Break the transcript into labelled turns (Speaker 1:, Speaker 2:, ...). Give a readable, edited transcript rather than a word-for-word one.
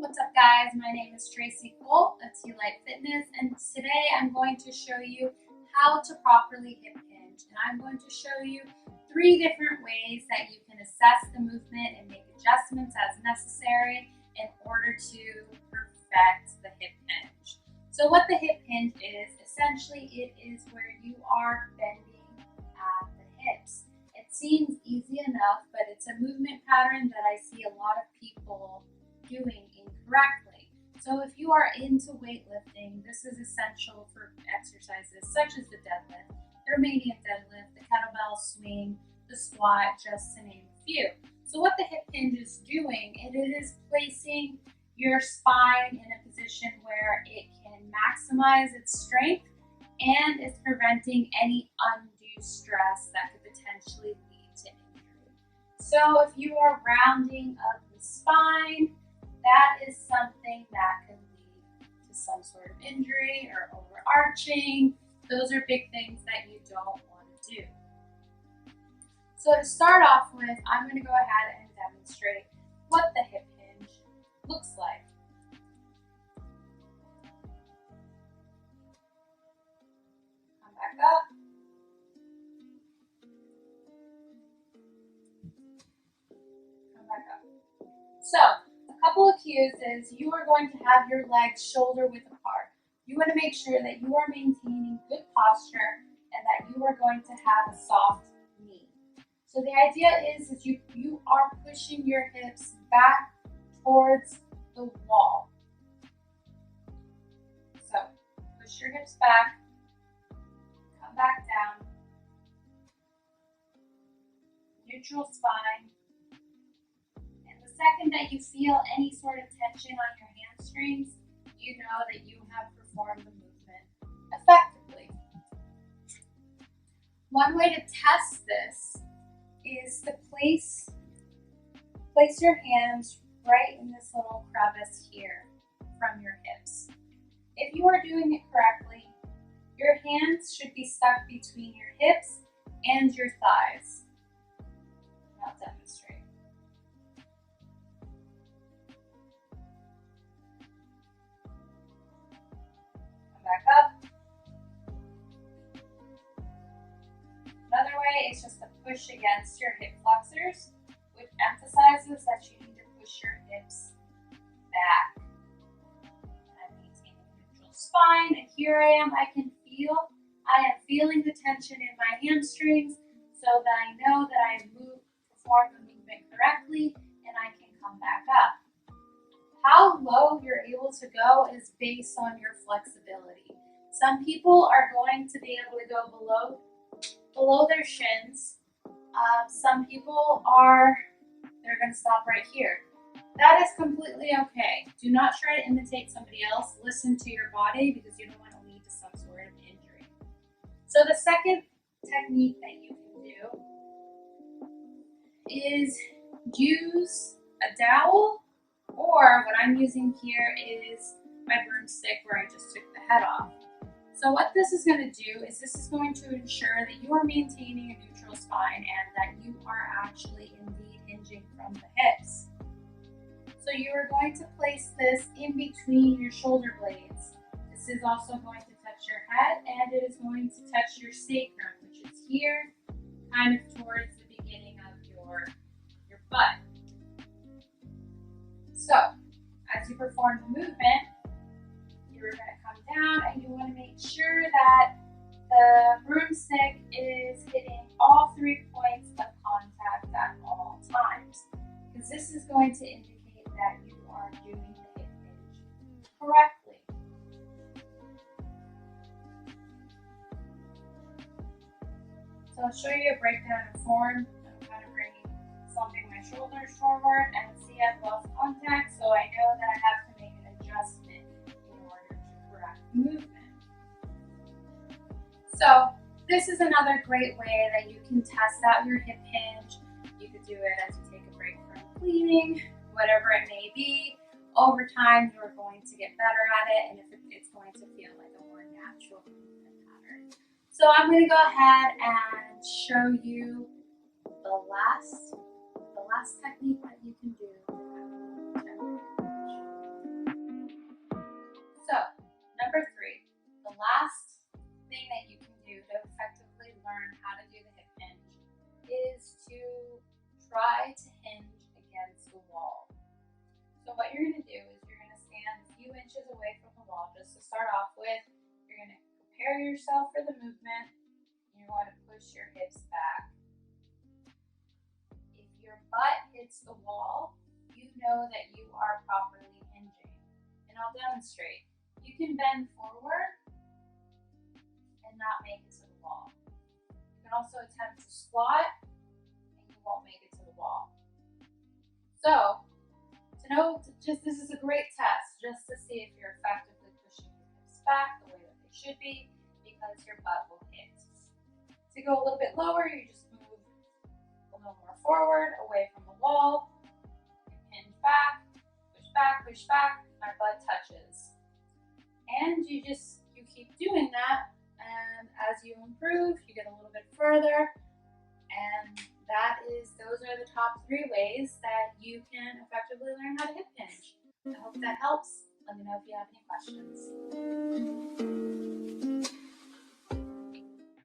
Speaker 1: What's up guys, my name is Tracy Cole of T-Light Fitness, and today I'm going to show you how to properly hip hinge. And I'm going to show you 3 different ways that you can assess the movement and make adjustments as necessary in order to perfect the hip hinge. So what the hip hinge is, essentially it is where you are bending at the hips. It seems easy enough, but it's a movement pattern that I see a lot of people doing incorrectly. So if you are into weightlifting, this is essential for exercises such as the deadlift, the Romanian deadlift, the kettlebell swing, the squat, just to name a few. So what the hip hinge is doing, it is placing your spine in a position where it can maximize its strength and is preventing any undue stress that could potentially lead to injury. So if you are rounding up the spine, that is something that can lead to some sort of injury or overarching. Those are big things that you don't want to do. So to start off with, I'm going to go ahead and demonstrate what the hip hinge looks like. Come back up. Come back up. So, a couple of cues is you are going to have your legs shoulder width apart. You want to make sure that you are maintaining good posture and that you are going to have a soft knee. So the idea is that you are pushing your hips back towards the wall. So push your hips back, come back down, neutral spine. The second that you feel any sort of tension on your hamstrings, you know that you have performed the movement effectively. One way to test this is to place your hands right in this little crevice here from your hips. If you are doing it correctly, your hands should be stuck between your hips and your thighs. I'll demonstrate. Back up. Another way is just to push against your hip flexors, which emphasizes that you need to push your hips back. I'm maintaining neutral spine, and here I am. I am feeling the tension in my hamstrings so that I know that I performed the movement correctly and I can come back up. How low you're able to go is based on your flexibility. Some people are going to be able to go below their shins. Some people they're going to stop right here. That is completely okay. Do not try to imitate somebody else. Listen to your body because you don't want to lead to some sort of injury. So the second technique that you can do is use a dowel, or what I'm using here is my broomstick where I just took the head off. So what this is going to do is this is going to ensure that you are maintaining a neutral spine and that you are actually indeed hinging from the hips. So you are going to place this in between your shoulder blades. This is also going to touch your head and it is going to touch your sacrum, which is here, kind of towards the beginning of your butt. So, as you perform the movement, you're going to come down and you want to make sure that the broomstick is hitting all 3 points of contact at all times, because this is going to indicate that you are doing the hip hinge correctly. So I'll show you a breakdown of form. I'm kind of slumping my shoulders forward, and see I've lost contact, so I know that I have to make an adjustment in order to correct the movement. So this is another great way that you can test out your hip hinge. You could do it as you take a break from cleaning, whatever it may be. Over time, you're going to get better at it, and it's going to feel like a more natural movement pattern. So I'm going to go ahead and show you the last technique that you can do. try to hinge against the wall. So what you're going to do is you're going to stand a few inches away from the wall just to start off with. You're going to prepare yourself for the movement. You're going to push your hips back. If your butt hits the wall, you know that you are properly hinging. And I'll demonstrate. You can bend forward and not make it to the wall. You can also attempt to squat and you won't make it to the wall. So, to know, this is a great test just to see if you're effectively pushing your hips back the way that they should be, because your butt will hit. To go a little bit lower, you just move a little more forward, away from the wall. You hinge back, push back, our butt touches. And you keep doing that, and as you improve, you get a little bit further, and those are the top 3 ways that you can effectively learn how to hip hinge. I hope that helps. Let me know if you have any questions.